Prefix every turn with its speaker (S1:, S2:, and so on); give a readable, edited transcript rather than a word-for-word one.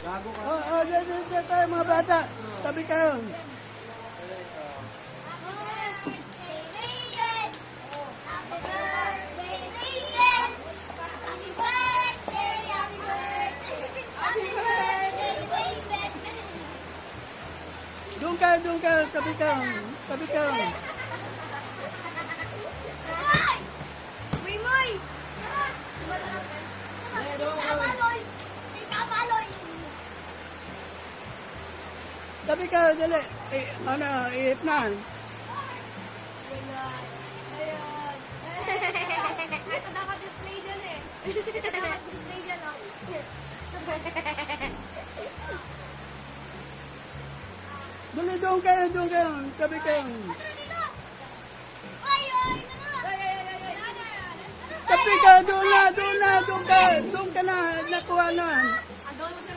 S1: Gago ka.
S2: Dito tayo mga bata. Tabi kayo. Doon kayo, tabi kayo. Tabi kayo. Tabi kayo, dali. Ihip na.
S3: Ito dapat display dyan eh. Ito dapat display dyan oh.
S2: Dali, doon kayo. Tabi kayo. Tabi kayo, doon ka na. Nakuha na.